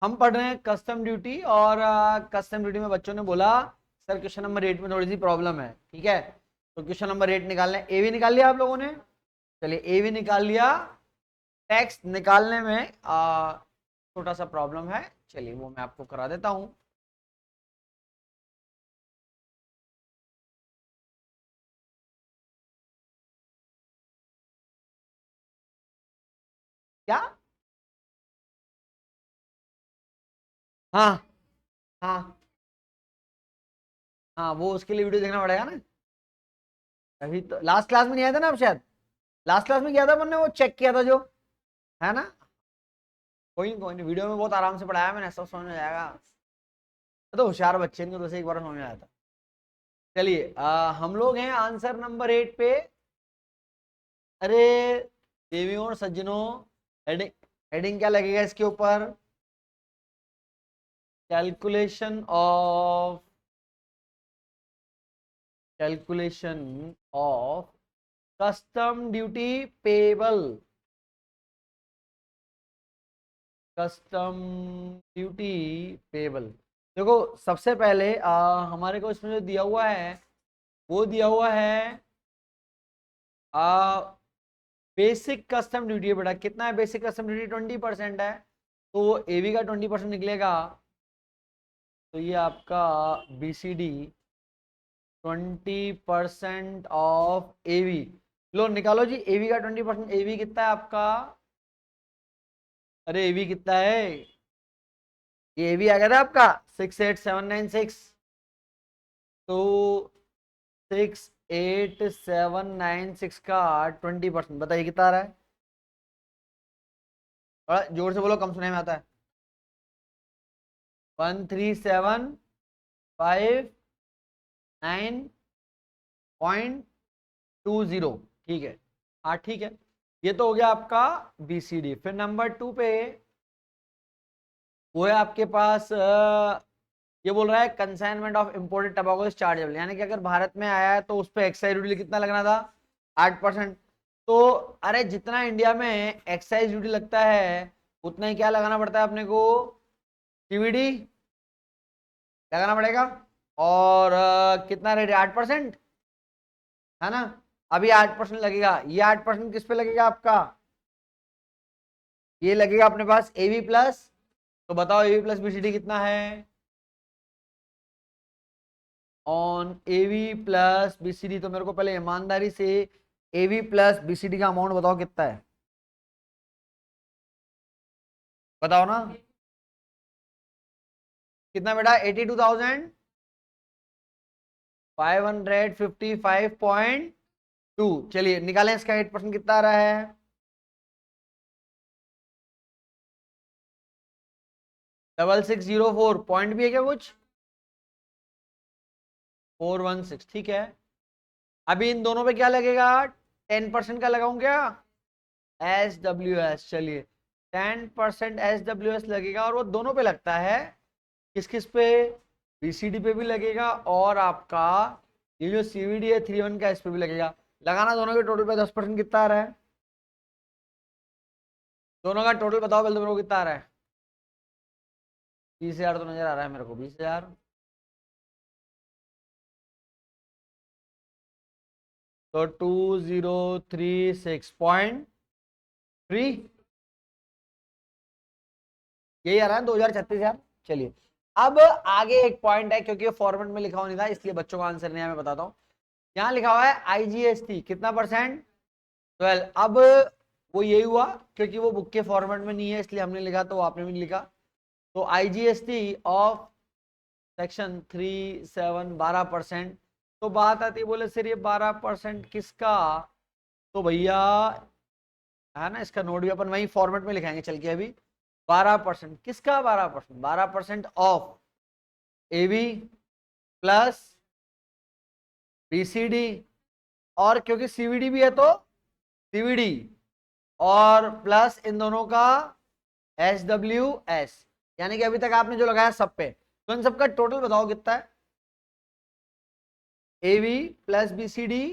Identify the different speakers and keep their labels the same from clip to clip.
Speaker 1: हम पढ़ रहे हैं कस्टम ड्यूटी, और कस्टम ड्यूटी में बच्चों ने बोला सर क्वेश्चन नंबर 8 में थोड़ी सी प्रॉब्लम है, ठीक है। तो क्वेश्चन नंबर 8 निकालना है। ए भी निकाल लिया आप लोगों ने, चलिए ए भी निकाल लिया। टैक्स निकालने में छोटा सा प्रॉब्लम है, चलिए वो मैं आपको करा देता हूं। क्या? हाँ हाँ हाँ, वो उसके लिए वीडियो देखना पड़ेगा ना। अभी तो लास्ट क्लास में नहीं आया था ना आप शायद, लास्ट क्लास में किया था, मैंने वो चेक किया था जो, है ना। कोई नहीं, वीडियो में बहुत आराम से पढ़ाया मैंने, सब समझ में आएगा। तो होशियार बच्चे को तो से एक बार समझ में आया था। चलिए हम लोग हैं आंसर नंबर 8 पे। अरे देवियों और सज्जनों, हेडिंग, हेडिंग क्या लगेगा इसके ऊपर? Calculation of, calculation of custom duty payable, custom duty payable. देखो सबसे पहले हमारे को इसमें जो दिया हुआ है वो दिया हुआ है बेसिक कस्टम ड्यूटी है बेटा। कितना है बेसिक कस्टम ड्यूटी? 20% है, तो वो एवी का 20% निकलेगा। तो ये आपका बीसीडी 20% ऑफ एवी। लो निकालो जी, एवी का 20%। एवी कितना है आपका? अरे एवी कितना है? ये एवी आ गया था आपका 68796। तो 68796 का 20%, बताइए कितना आ रहा है? थोड़ा जोर से बोलो, कम सुनाई में आता है। 1375,920, ठीक है। हाँ ठीक है, ये तो हो गया आपका बीसीडी। फिर नंबर 2 पे वो है आपके पास ये बोल रहा है कंसाइनमेंट ऑफ इम्पोर्टेड टबाको चार्जेबल, यानी कि अगर भारत में आया है तो उस पर एक्साइज ड्यूटी कितना लगना था? 8%। तो अरे जितना इंडिया में एक्साइज ड्यूटी लगता है उतना ही क्या लगाना पड़ता है अपने को? सीवीडी लगाना पड़ेगा। और कितना रेट है? 8%, है ना। अभी 8% लगेगा। ये 8% किस पे लगेगा आपका? ये लगेगा अपने पास एवी प्लस। तो बताओ एवी प्लस बीसीडी कितना है? ऑन एवी प्लस बीसीडी, तो मेरे को पहले ईमानदारी से एवी प्लस बीसीडी का अमाउंट बताओ कितना है? बताओ ना। कितना बेटा? 82,555.2। चलिए निकालें इसका 8% कितना आ रहा है? 6604 पॉइंट भी है क्या कुछ? 416, ठीक है। अभी इन दोनों पे क्या लगेगा? 10% का लगाऊं क्या? एस डब्ल्यू एस, चलिए 10% एस डब्ल्यू एस लगेगा, और वो दोनों पे लगता है। किस किस पे? बीसीडी पे भी लगेगा, और आपका ये जो सीवीडी है 3 1 का, इस पे भी लगेगा। लगाना दोनों के टोटल पे 10% कितना आ रहा है? दोनों का टोटल बताओ पहले तो मेरे को कितना आ रहा है? 20,000 तो नजर आ रहा है मेरे को, 20,000। तो 2036.3 यही आ रहा है, 2,036,000। चलिए अब आगे एक पॉइंट है, क्योंकि ये फॉर्मेट में लिखा हुआ नहीं था इसलिए बच्चों का आंसर नहीं है, मैं बताता हूँ। यहाँ लिखा हुआ है आईजीएसटी कितना परसेंट? 12। अब वो यही हुआ, क्योंकि वो बुक के फॉर्मेट में नहीं है इसलिए हमने लिखा, तो आपने भी नहीं लिखा। तो आईजीएसटी ऑफ सेक्शन 37 12%। तो बात आती है, बोले सर ये 12% किसका? तो भैया है ना, इसका नोट भी अपन वही फॉर्मेट में लिखाएंगे चल के अभी। 12% किसका? 12%, 12% ऑफ एवी प्लस बीसीडी, और क्योंकि सीवीडी भी है तो सीवीडी, और प्लस इन दोनों का एस डब्ल्यू एस, यानी कि अभी तक आपने जो लगाया सब पे। तो इन सबका टोटल बताओ कितना है? AV plus BCD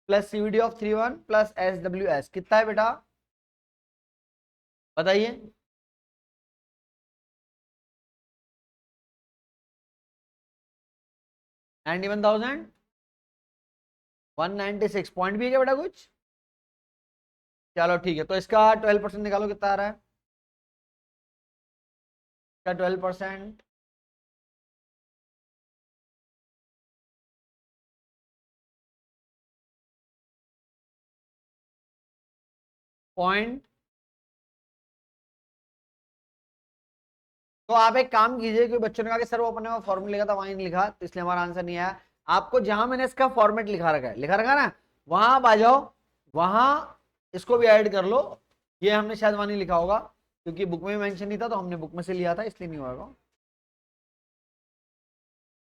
Speaker 1: plus CVD of 3 1 plus S W S कितना है बेटा? बताइए। 91,196 पॉइंट भी है क्या बेटा कुछ? चलो ठीक है, तो इसका 12% निकालो, कितना आ रहा है इसका 12%? पॉइंट। तो आप एक काम कीजिए कि बच्चों ने कहा कि सर वो अपने में फॉर्मूला लिखा था वहां नहीं लिखा, तो इसलिए हमारा आंसर नहीं आया। आपको जहां मैंने इसका फॉर्मेट लिखा रखा ना, वहां आप आ जाओ, वहां इसको भी ऐड कर लो। ये हमने शायद वहां नहीं लिखा होगा, क्योंकि बुक में मेंशन नहीं था, तो हमने बुक में से लिया था, इसलिए नहीं होगा।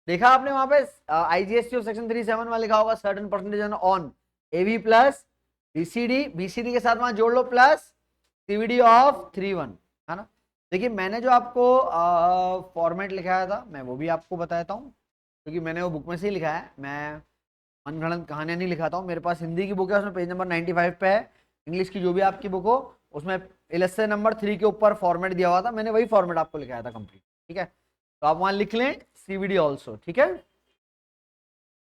Speaker 1: देखा आपने वहां पे आईजीएसटी ऑफ सेक्शन 37 में लिखा होगा certain percentage on AV plus BCD, BCD के साथ वहां जोड़ लो प्लस सीवीडी ऑफ 31, है ना। देखिए मैंने जो आपको फॉर्मेट लिखाया था मैं वो भी आपको बताता हूँ, क्योंकि मैंने वो बुक में से ही लिखा है, मैं मनगढ़ंत कहानियां नहीं लिखाता हूँ। मेरे पास हिंदी की बुक है, उसमें पेज नंबर 95 पे है। इंग्लिश की जो भी आपकी बुक हो उसमें इलेक्शन नंबर 3 के ऊपर फॉर्मेट दिया हुआ था, मैंने वही फॉर्मेट आपको लिखाया था कंप्लीट, ठीक है। तो आप वहां लिख लें सीवीडी ऑल्सो, ठीक है।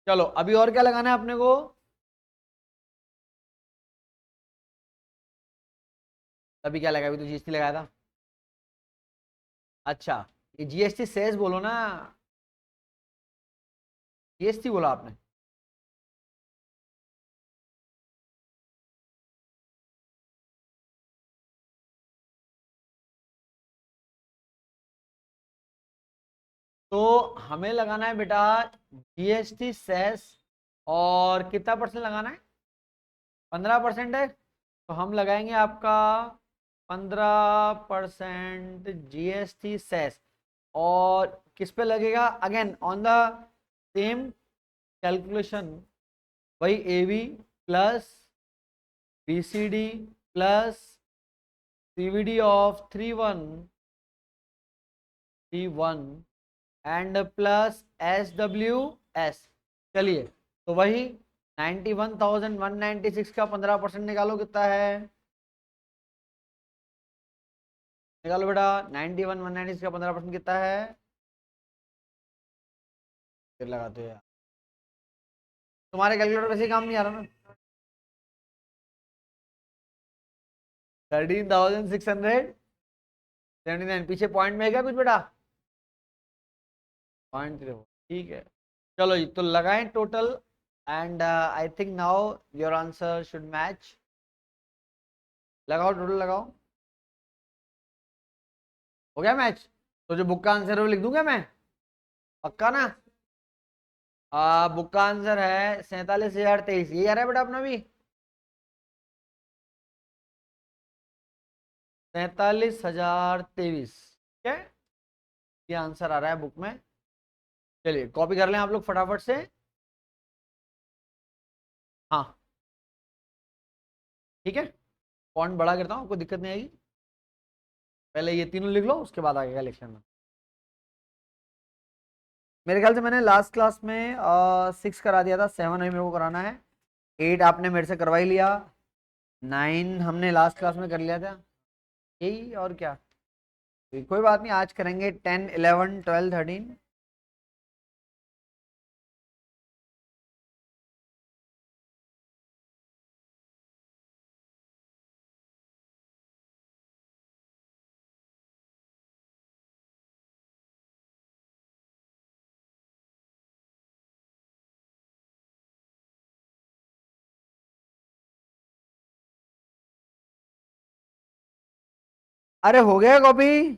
Speaker 1: चलो अभी और क्या लगाना है अपने को? अभी क्या लगा, अभी तो जीएसटी लगाया था। अच्छा, ये जीएसटी सेस बोलो ना, जीएसटी बोला आपने। तो हमें लगाना है बेटा जीएसटी सेस, और कितना परसेंट लगाना है? 15% है, तो हम लगाएंगे आपका 15% जीएसटी सेस। और किस पे लगेगा? Again on the same calculation, वही AV plus BCD plus CVD of 31 and plus SWS। चलिए, तो वही 91,196 का 15% निकालो, कितना है? निकालो बेटा, 91,196 का 15% कितना है? फिर लगाते हो यार, तुम्हारे कैलकुलेटर वैसे ही काम नहीं आ रहा ना। 13,679, पीछे पॉइंट में है क्या कुछ बेटा? पॉइंट 3, ठीक है। चलो जी, तो लगाएं total, and I think now your answer should match. लगाओ टोटल लगाओ, हो गया मैच? तो जो बुक का आंसर है वो लिख दूंगा मैं, पक्का ना? बुक का आंसर है 47,023, यही आ रहा है बेटा अपना भी, 47,023, ठीक है। ये आंसर आ रहा है बुक में। चलिए कॉपी कर लें आप लोग फटाफट से। हाँ ठीक है, फॉन्ट बड़ा करता हूँ, आपको दिक्कत नहीं आएगी। पहले ये तीनों लिख लो, उसके बाद आगे का लिख लेना। मेरे ख्याल से मैंने लास्ट क्लास में 6 करा दिया था, 7 अभी मेरे को कराना है, 8 आपने मेरे से करवा ही लिया, 9 हमने लास्ट क्लास में कर लिया था, यही और क्या। कोई बात नहीं, आज करेंगे 10, 11, 12, 13। अरे हो गया कॉपी?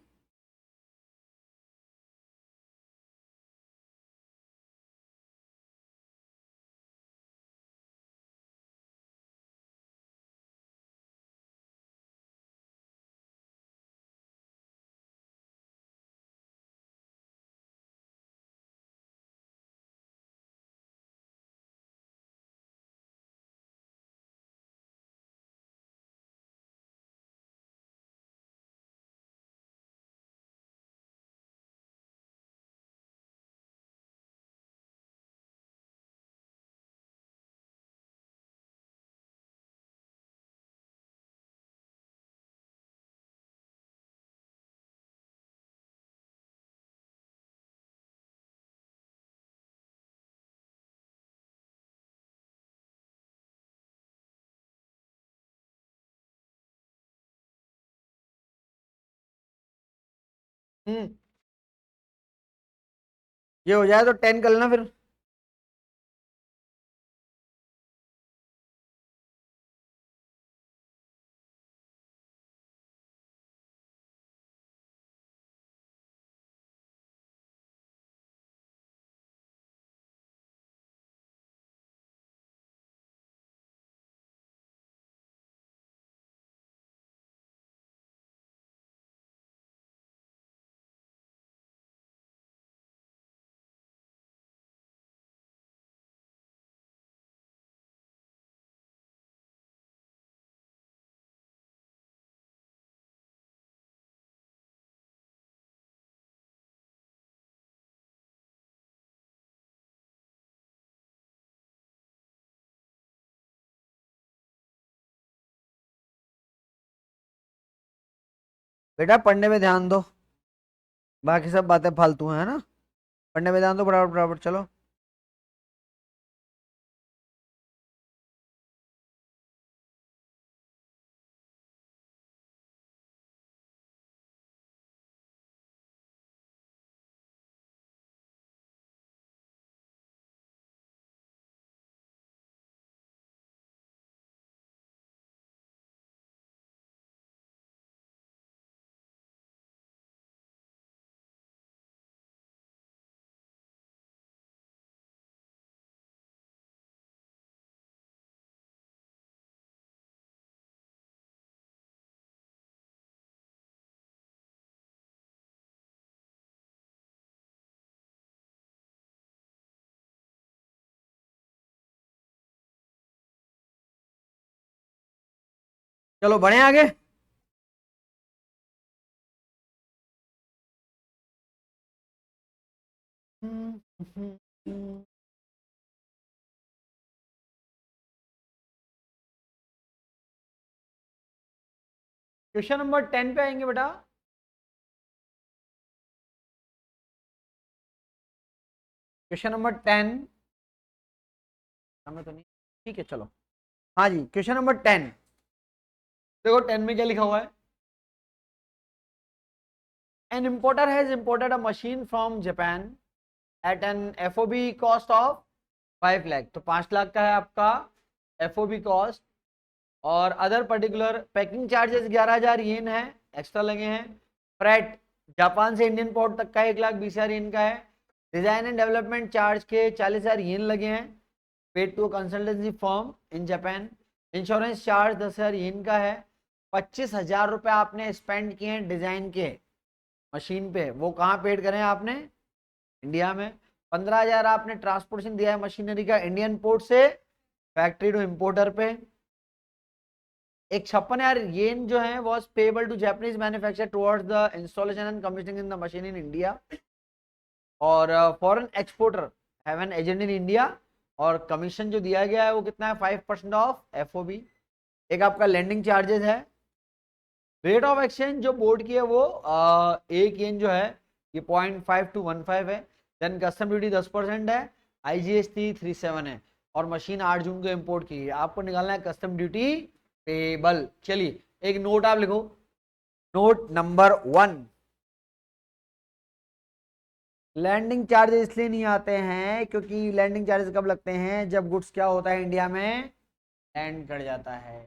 Speaker 1: ये हो जाए तो 10 कर लेना फिर। बेटा पढ़ने में ध्यान दो, बाकी सब बातें फालतू हैं, है ना। पढ़ने में ध्यान दो, बराबर बराबर चलो। चलो बढ़े आगे। क्वेश्चन नंबर 10 पे आएंगे बेटा। Question number 10। हमें तो नहीं, ठीक है चलो। हाँ जी, क्वेश्चन नंबर 10। देखो 10 में क्या लिखा हुआ है। An importer has imported a machine from Japan at an FOB cost of 5 lakh. तो 5 लाख का है आपका एफओबी कॉस्ट। और other particular packing charges 11,000 yen है, एक्स्ट्रा लगे हैं। फ्रेट जापान से इंडियन पोर्ट तक का 1,20,000 येन का है। डिजाइन एंड डेवलपमेंट चार्ज के 40,000 येन लगे हैं, paid to consultancy firm in Japan. Insurance charge 10,000 yen का है। 25,000 रुपये आपने स्पेंड किए हैं डिजाइन के मशीन पे, वो कहाँ पेड करें आपने, इंडिया में। 15,000 आपने ट्रांसपोर्टेशन दिया है मशीनरी का इंडियन पोर्ट से फैक्ट्री टू इंपोर्टर पे। एक 56,000 येन जो है was payable to Japanese manufacture towards the installation and commissioning in the machine in India. और foreign exporter have an agent in India. और कमीशन जो दिया गया है वो कितना है, 5% ऑफ एफओबी। एक आपका लैंडिंग चार्जेस है। रेट ऑफ एक्सचेंज जो बोर्ड की है वो 1 येन जो है ये 0.5215 है। देन कस्टम ड्यूटी 10% है। आईजीएसटी 37 है। और मशीन 8 जून को इंपोर्ट की है। आपको निकालना है कस्टम ड्यूटी पेबल। चलिए एक नोट आप लिखो, नोट नंबर 1। लैंडिंग चार्जेस इसलिए नहीं आते हैं क्योंकि लैंडिंग चार्जेस कब लगते हैं, जब गुड्स क्या होता है इंडिया में लैंड कर जाता है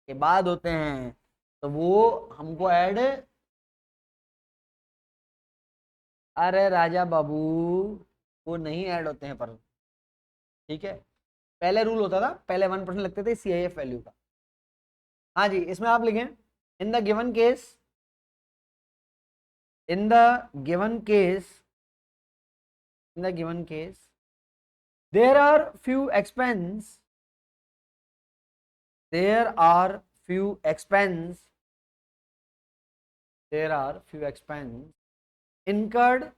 Speaker 1: के बाद होते हैं। तो वो हमको ऐड, अरे राजा बाबू वो नहीं ऐड होते हैं पर, ठीक है। पहले रूल होता था, पहले 1% लगते थे सीआईएफ वैल्यू का। हाँ जी, इसमें आप लिखें in the given case, in the given case, in the given case there are few expenses, there are few expense, there are few expense incurred,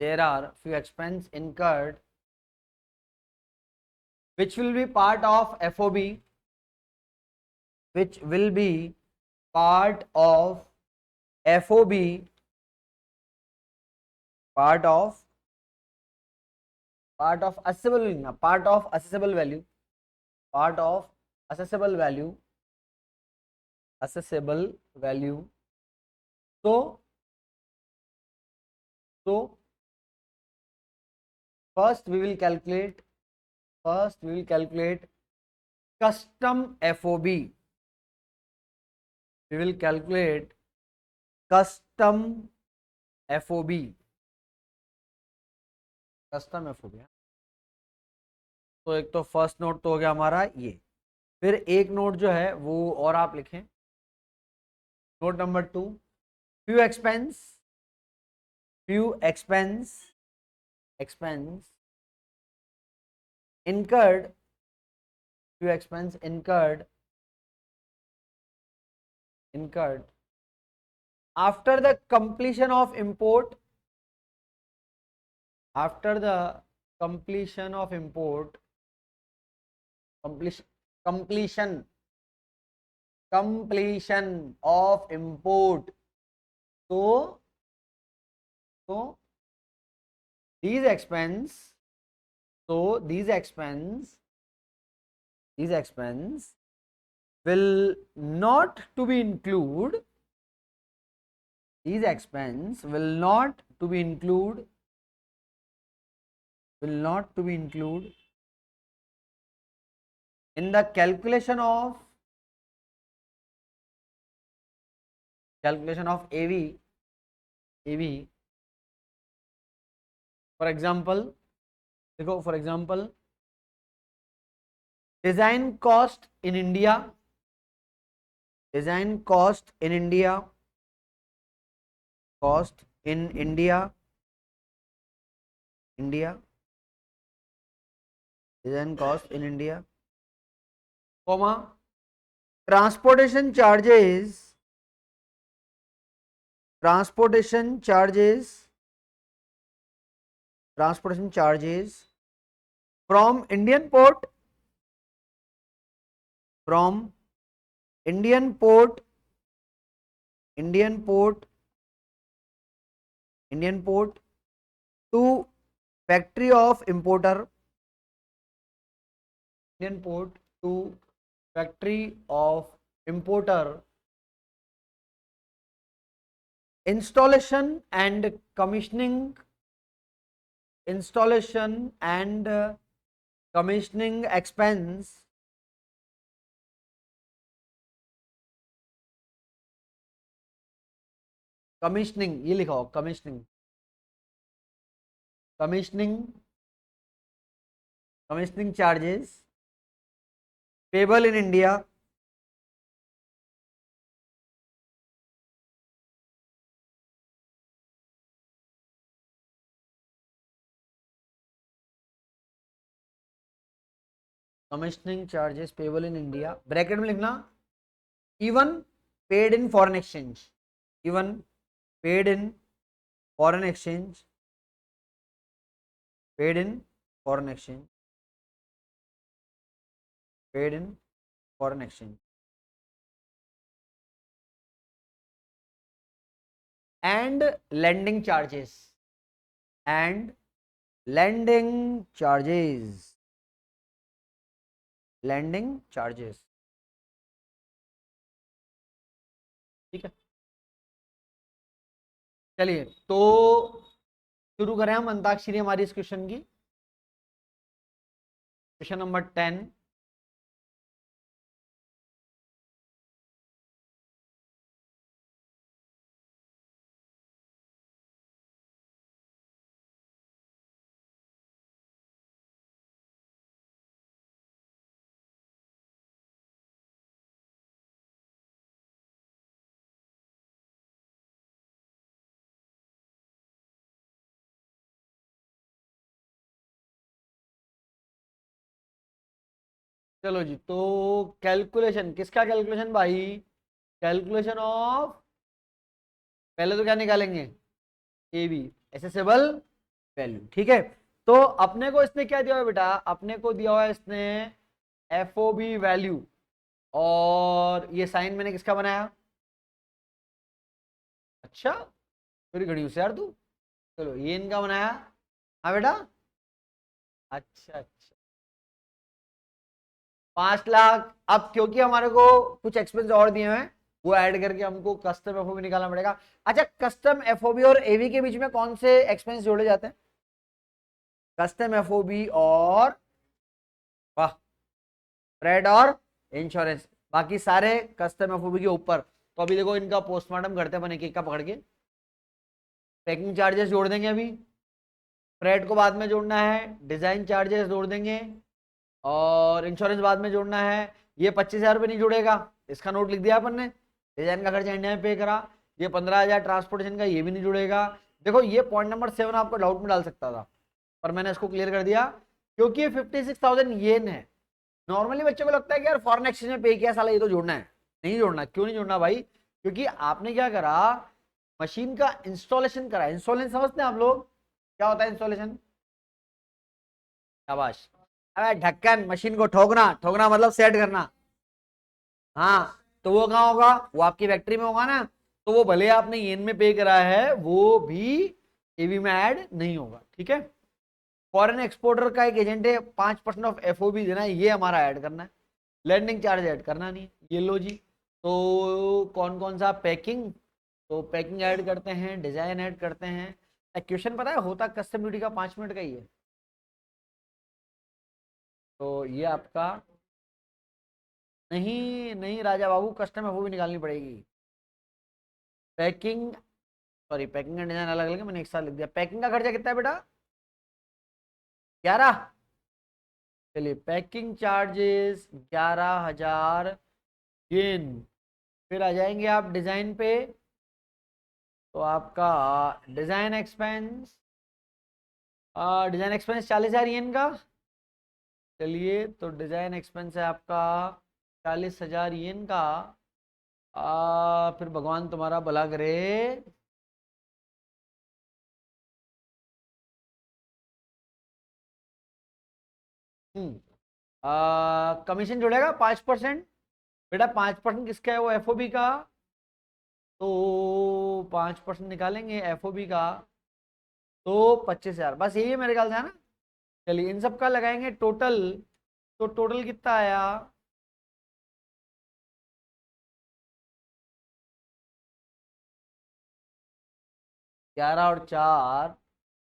Speaker 1: there are few expense incurred which will be part of FOB, which will be part of FOB, part of accessible, part of accessible value, part of accessible value, accessible value। तो तो first we will calculate custom FOB. We will calculate custom FOB. Custom FOB. तो एक तो first note तो हो गया हमारा ये, फिर एक नोट जो है वो और आप लिखें, note number 2, few expense incurred, few expense incurred after the completion of import, completion of import so these expense will not to be include, these expense will not to be include in the calculation of AV. For example, देखो, for example, design cost in India, cost in India, design cost in India, comma, transportation charges from Indian port to factory of importer, installation and commissioning expense, commissioning, ये लिखा हो, commissioning charges payable in India, bracket में लिखना, even paid in foreign exchange, paid in foreign exchange, and lending charges, ठीक है। चलिए तो शुरू करें हम अंताक्षरी हमारी इस क्वेश्चन की, क्वेश्चन नंबर 10। चलो जी, तो कैलकुलेशन किसका, कैलकुलेशन भाई, कैलकुलेशन ऑफ, पहले तो क्या निकालेंगे, एबी, एसेसेबल वैल्यू, ठीक है। तो अपने को इसने क्या दिया हुआ है बेटा, अपने को दिया हुआ है इसने एफओबी वैल्यू, और ये साइन मैंने किसका बनाया, अच्छा फिर घड़ी होशियार तू, चलो ये इनका बनाया, हाँ बेटा, अच्छा अच्छा, 5 लाख। अब क्योंकि हमारे को कुछ एक्सपेंस और दिए हुए हैं, वो ऐड करके हमको कस्टम एफओबी निकालना पड़ेगा। अच्छा, कस्टम एफओबी और एवी के बीच में कौन से एक्सपेंस जोड़े जाते हैं? कस्टम एफओबी और वाह फ्रेड और इंश्योरेंस, बाकी सारे कस्टम एफओबी के ऊपर। तो अभी देखो इनका पोस्टमार्टम करते हैं अपन एक एक का पकड़ के। पैकिंग चार्जेस जोड़ देंगे अभी, फ्रेड को बाद में जोड़ना है, डिजाइन चार्जेस जोड़ देंगे और इंश्योरेंस बाद में जोड़ना है। ये 25,000 रुपये नहीं जुड़ेगा, इसका नोट लिख दिया अपन ने। डिजाइन का खर्चा इंडिया में पे करा। ये 15,000 ट्रांसपोर्टेशन का, ये भी नहीं जुड़ेगा। देखो ये पॉइंट नंबर 7 आपको डाउट में डाल सकता था, पर मैंने इसको क्लियर कर दिया क्योंकि ये 56,000 येन है। नॉर्मली बच्चों को लगता है कि यार फॉरेन एक्सचेंज में पे किया, साला ये तो जोड़ना है। नहीं जोड़ना। क्यों नहीं जोड़ना भाई? क्योंकि आपने क्या करा, मशीन का इंस्टॉलेशन करा। इंस्टॉलेशन समझते हैं आप लोग? क्या होता है इंस्टॉलेशन? शाबाश। अरे ढक्कन, मशीन को ठोकना, ठोकना मतलब सेट करना। हाँ, तो वो कहाँ होगा? वो आपकी फैक्ट्री में होगा ना। तो वो भले आपने येन में पे करा है, वो भी एवी में ऐड नहीं होगा। ठीक है। फॉरेन एक्सपोर्टर का एक एजेंट है, 5% ऑफ एफओबी देना है, ये हमारा ऐड करना है। लैंडिंग चार्ज ऐड करना नहीं है। ये लो जी। तो कौन कौन सा? पैकिंग, तो पैकिंग ऐड करते हैं, डिजाइन ऐड करते हैं। क्वेश्चन पता है होता कस्टम ड्यूटी का 5 मिनट का ही है। तो ये आपका नहीं नहीं राजा बाबू, कस्टम एफओबी निकालनी पड़ेगी। पैकिंग, सॉरी पैकिंग का डिजाइन अलग अलग है, मैंने एक साथ लिख दिया। पैकिंग का खर्चा कितना है बेटा? 11। चलिए, पैकिंग चार्जेस 11,000 येन। फिर आ जाएंगे आप डिजाइन पे, तो आपका डिजाइन एक्सपेंस 40,000 येन का। चलिए, तो डिजाइन एक्सपेंस है आपका 40,000 येन का। फिर भगवान तुम्हारा भला करे। कमीशन जुड़ेगा 5%। बेटा 5% किसका है? वो एफओबी का। तो 5% निकालेंगे एफओबी का, तो 25,000, बस यही है मेरे ख्याल से, है ना। चलिए, इन सब का लगाएंगे टोटल, तो टोटल कितना आया? 11 और 4,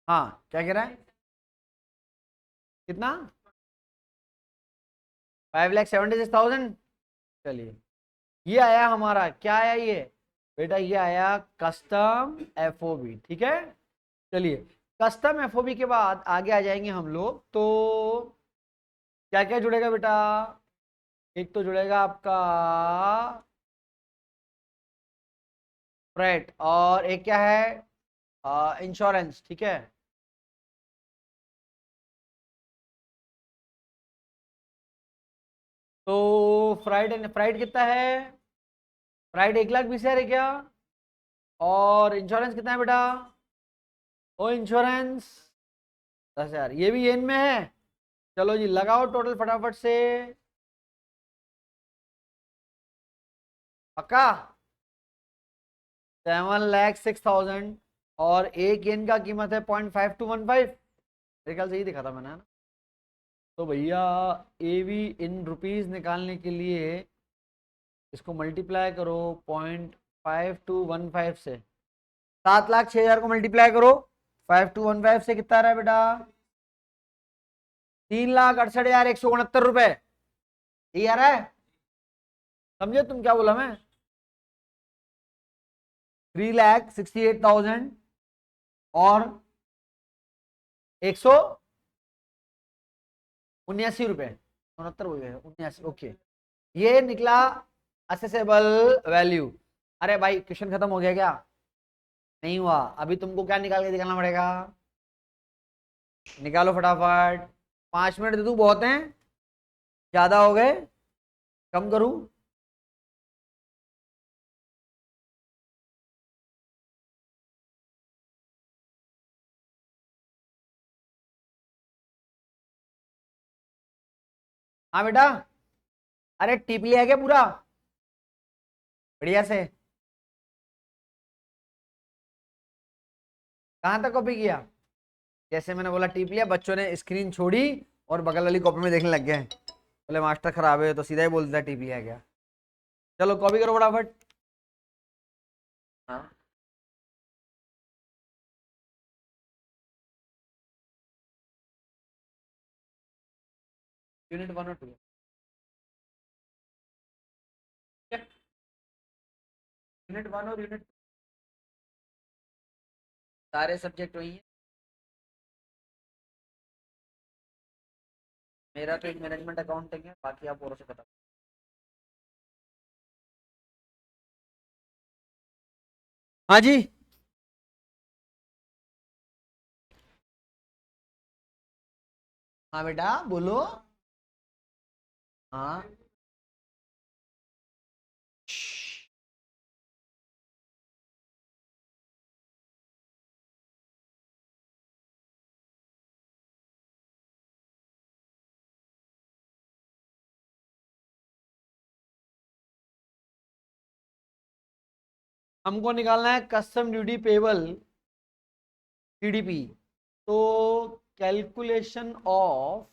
Speaker 1: हाँ क्या कह रहा है? कितना? 5,76,000। चलिए, ये आया हमारा, क्या आया ये बेटा? ये आया कस्टम एफओबी। ठीक है। चलिए, कस्टम एफओबी के बाद आगे आ जाएंगे हम लोग। तो क्या क्या जुड़ेगा बेटा? एक तो जुड़ेगा आपका फ्रेट, और एक क्या है? इंश्योरेंस। ठीक है। तो फ्राइड, फ्राइड कितना है? फ्राइड 1,20,000 है क्या? और इंश्योरेंस कितना है बेटा? ओ इंश्योरेंस 10,000, ये भी येन में है। चलो जी, लगाओ टोटल फटाफट से। पक्का? 7,06,000, और एक येन का कीमत है 0.5215। मेरे ख्याल से ही दिखा था मैंने, है ना। तो भैया एवी इन रुपीज निकालने के लिए इसको मल्टीप्लाई करो 0.5215 से। 7,06,000 को मल्टीप्लाई करो 5215 से, कितना आ रहा है बेटा? 3,68,169 रुपए। ये आ रहा है? समझे तुम क्या बोला मैं? 3,68,000 और 179 रुपए, 69 बोल गए, 79। ओके, ये निकला असेसेबल वैल्यू। अरे भाई क्वेश्चन खत्म हो गया क्या? नहीं हुआ। अभी तुमको क्या निकाल के दिखाना पड़ेगा? निकालो फटाफट। 5 मिनट दे दूं बहुत हैं? ज्यादा हो गए? कम करूं? हाँ बेटा। अरे टिप लिया क्या पूरा? बढ़िया से। कहाँ तक कॉपी किया? जैसे मैंने बोला टिप लिया, बच्चों ने स्क्रीन छोड़ी और बगल वाली कॉपी में देखने लग गए। बोले मास्टर खराब है, तो सीधा ही बोल देता टिप लिया क्या। चलो कॉपी करो फटाफट। हाँ यूनिट 1 और 2 यूनिट 1 और यूनिट सारे सब्जेक्ट वही है। मेरा तो एक मैनेजमेंट अकाउंटिंग है, बाकी आप और से बता। हाँ जी। हाँ बेटा बोलो। हाँ हमको निकालना है कस्टम ड्यूटी पेबल सीडीपी। तो calculation of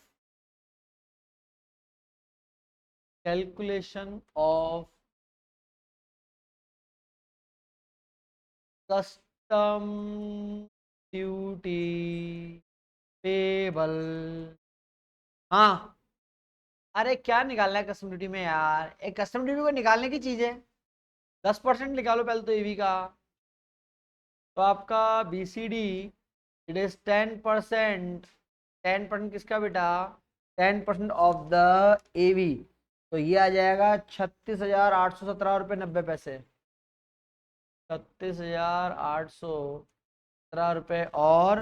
Speaker 1: custom duty payable. हाँ। अरे क्या निकालना है कस्टम ड्यूटी में यार, एक कस्टम ड्यूटी को निकालने की चीज है। 10% निकालो पहले तो ईवी का। तो आपका बीसीडी इट इज 10%। 10% किसका बेटा? 10% ऑफ द एवी। तो ये आ जाएगा 36,817 रुपये 90 पैसे। 36,817 रुपये और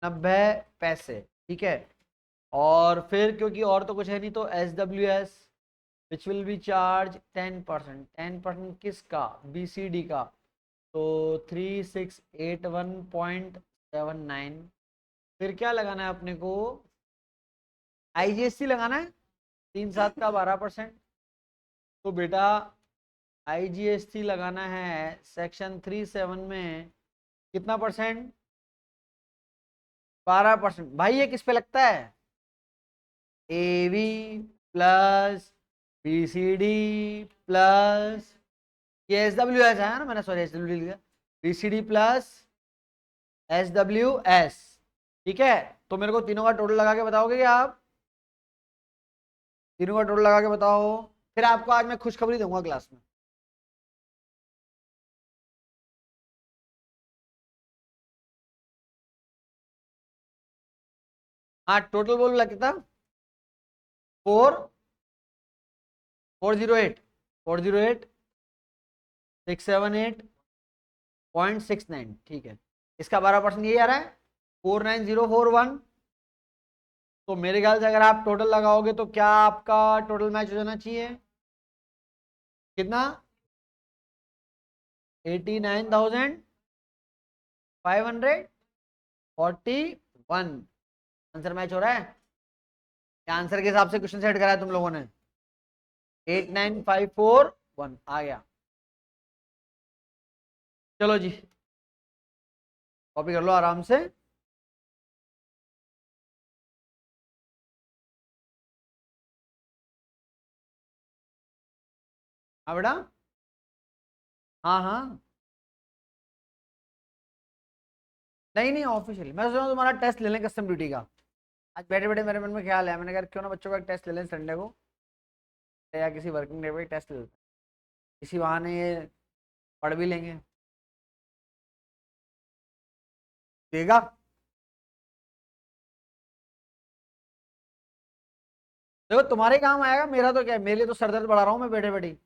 Speaker 1: 90 पैसे। ठीक है। और फिर क्योंकि और तो कुछ है नहीं, तो SWS which will be charge 10%। 10% किसका? BCD का। तो 3681.79। फिर क्या लगाना है अपने को? IGST लगाना है। 3/7 का 12%। तो बेटा IGST लगाना है सेक्शन 37 में। कितना परसेंट? 12%। भाई ये किस पे लगता है? AV प्लस BCD प्लस, ये SWS है ना, मैंने सॉरी SWD लिखा। BCD plus SWS। ठीक है। तो मेरे को तीनों का टोटल लगा के बताओगे क्या आप? तीनों का टोटल लगा के बताओ। फिर आपको आज मैं खुशखबरी दूंगा क्लास में। हाँ टोटल बोल कितना? 4 408 408 678.69। ठीक है। इसका 12% यही आ रहा है, 49041। तो मेरे ख्याल से अगर आप टोटल लगाओगे तो क्या आपका टोटल मैच हो जाना चाहिए? कितना? 89,541। आंसर मैच हो रहा है? या आंसर के हिसाब से क्वेश्चन सेट करा है तुम लोगों ने? 89,541 आ गया। चलो जी, कॉपी कर लो आराम से। हाँ बेटा। हाँ हाँ। नहीं नहीं ऑफिशियल, मैं सोच रहा हूँ तुम्हारा टेस्ट ले लें कस्टम ड्यूटी का। आज बैठे बैठे मेरे मन में ख्याल है, मैंने कहा क्यों ना बच्चों का एक टेस्ट ले लें संडे को, या किसी वर्किंग डे पे टेस्ट ले लेते हैं। इसी बहाने ये पढ़ भी लेंगे। देगा। देखो तुम्हारे काम आएगा, मेरा तो क्या है, मेरे लिए तो सरदर्द बढ़ा रहा हूँ मैं बैठे बैठे।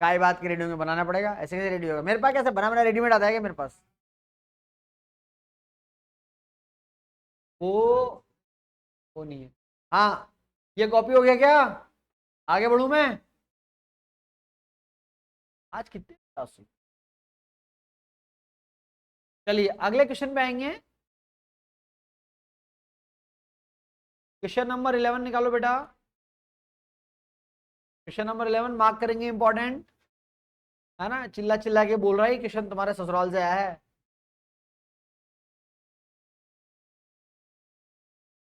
Speaker 1: काय बात की रेडी होंगे, बनाना पड़ेगा, ऐसे कैसे रेडी होगा? मेरे पास कैसे बना बना रेडीमेड आता है क्या मेरे पास? वो वो नहीं है। हाँ ये कॉपी हो गया क्या? आगे बढ़ू मैं? आज कितने 80। चलिए अगले क्वेश्चन पे आएंगे। क्वेश्चन नंबर 11 निकालो बेटा। क्वेश्चन नंबर 11 मार्क करेंगे, इंपॉर्टेंट है ना। चिल्ला चिल्ला के बोल रहा है क्वेश्चन तुम्हारे ससुराल से आया है।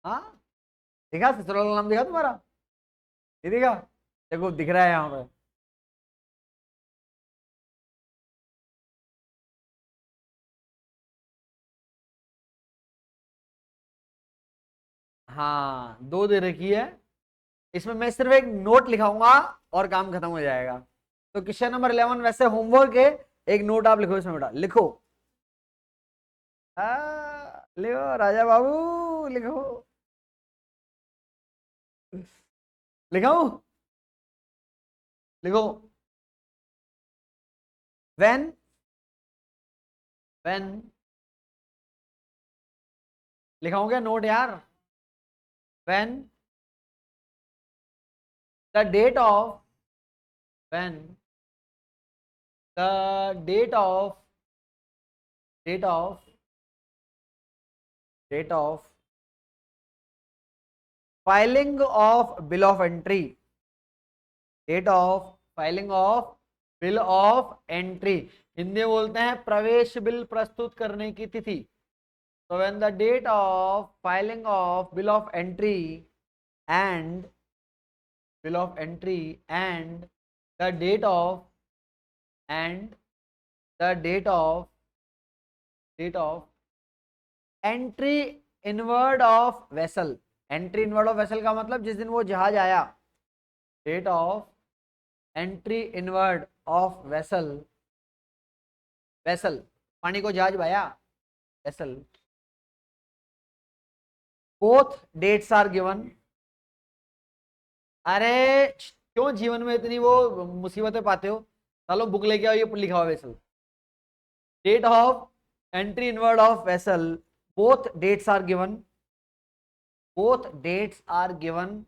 Speaker 1: हाँ देखा, ससुराल का नाम दिखा तुम्हारा? ये दिखा? देखो दिख रहा है यहाँ पे। हाँ 2 दे रखी है, इसमें मैं सिर्फ एक नोट लिखाऊंगा और काम खत्म हो जाएगा। तो क्वेश्चन नंबर 11 वैसे होमवर्क है, एक नोट आप लिखो इसमें बेटा, लिखो। लिखो राजा बाबू, लिखो। लिखाऊं? लिखो। when when लिखाऊं क्या नोट यार? when the date of when the date of date of filing of bill of entry, date of filing of bill of entry, Hindi में बोलते हैं प्रवेश बिल प्रस्तुत करने की तिथि। So when the date of filing of bill of entry and the date of and the date of entry inward of vessel, entry inward of vessel का मतलब जिस दिन वो जहाज आया, date of entry inward of vessel, vessel पानी को जहाज भाया, vessel, both dates are given। अरे क्यों जीवन में इतनी वो मुसीबतें पाते हो? चलो बुक लेके आओ, ये लिखा हुआ vessel, date of entry inward of vessel, both dates are given, both dates are given,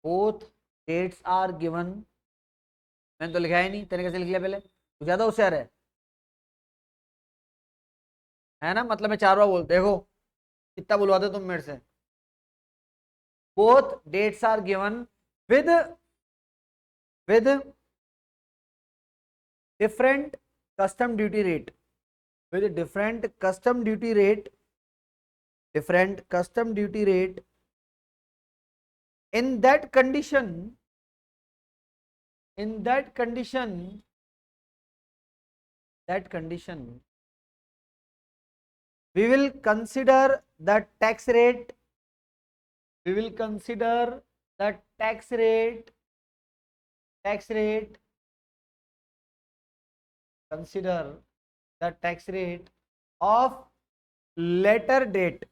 Speaker 1: both dates are given. मैंने तो लिखा ही नहीं, तेरे कैसे लिख लिया पहले? तू ज्यादा होशियार है ना? मतलब मैं 4 बार बोलते, देखो कितना बुलवाते तुम मेरे से। Both dates are given with different custom duty rate, with different custom duty rate, different custom duty rate। in that condition we will consider the tax rate, we will consider the tax rate consider the tax rate of later date,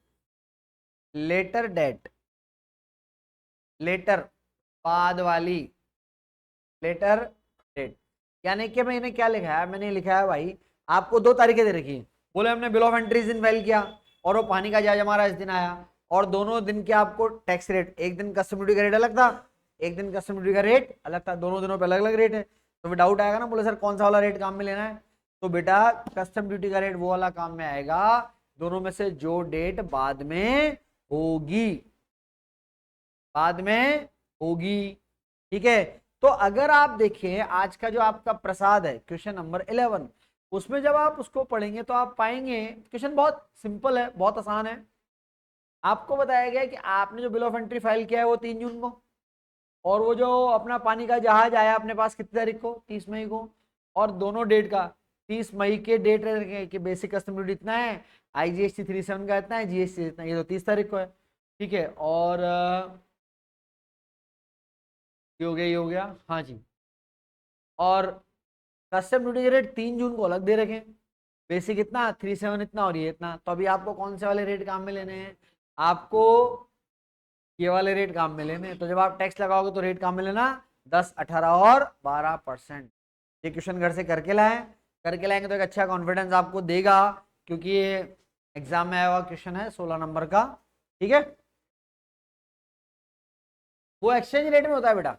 Speaker 1: later date, later बाद वाली, letter date. यानी कि मैंने क्या लिखा है? मैंने लिखा है भाई आपको 2 तारीखें दे रखी है, बोले हमने बिल ऑफ एंट्री इस दिन फाइल किया और वो पानी का जहाज हमारा इस दिन आया, और दोनों दिन के आपको टैक्स रेट, एक दिन कस्टम ड्यूटी का रेट अलग था, एक दिन कस्टम ड्यूटी का रेट अलग था, दोनों दिनों पे अलग अलग रेट है। तो फिर डाउट आएगा ना, बोले सर कौन सा वाला रेट काम में लेना है? तो बेटा कस्टम ड्यूटी का रेट वो वाला काम में आएगा दोनों में से जो डेट बाद में होगी, बाद में होगी। ठीक है, तो अगर आप देखें आज का जो आपका प्रसाद है क्वेश्चन नंबर 11, उसमें जब आप उसको पढ़ेंगे तो आप पाएंगे क्वेश्चन बहुत सिंपल है, बहुत आसान है। आपको बताया गया कि आपने जो बिल ऑफ एंट्री फाइल किया है वो 3 जून को, और वो जो अपना पानी का जहाज आया अपने पास कितनी तारीख को? 30 मई को। और दोनों डेट का 30 मई के डेट रखे कि बेसिक कस्टम ड्यूटी इतना है, IGST 37 का इतना है, GST इतना, ये तो 30 तारीख को है। ठीक है, और ये हो गया, ये हो गया, हाँ जी। और कस्टम ड्यूटी रेट 3 जून को अलग दे रखे, बेसिक इतना, 37 इतना और ये इतना। तो अभी आपको कौन से वाले रेट काम में लेने हैं? आपको ये वाले रेट काम में लेने हैं। तो जब आप टैक्स लगाओगे तो रेट काम में लेना 10, 18 और 12%। ये क्वेश्चन घर से करके लाएं, करके लाएंगे तो एक अच्छा कॉन्फिडेंस आपको देगा, क्योंकि ये एग्जाम में आया हुआ क्वेश्चन है 16 नंबर का। ठीक है, वो एक्सचेंज रेट में होता है बेटा,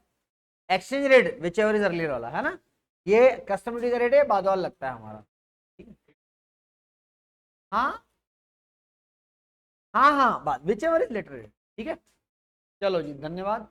Speaker 1: exchange rate which ever is earlier वाला है ना, ये कस्टम ड्यूटी का रेट है बाद वाला लगता है हमारा। हाँ हाँ हाँ, बात whichever is later rate. ठीक है, चलो जी, धन्यवाद।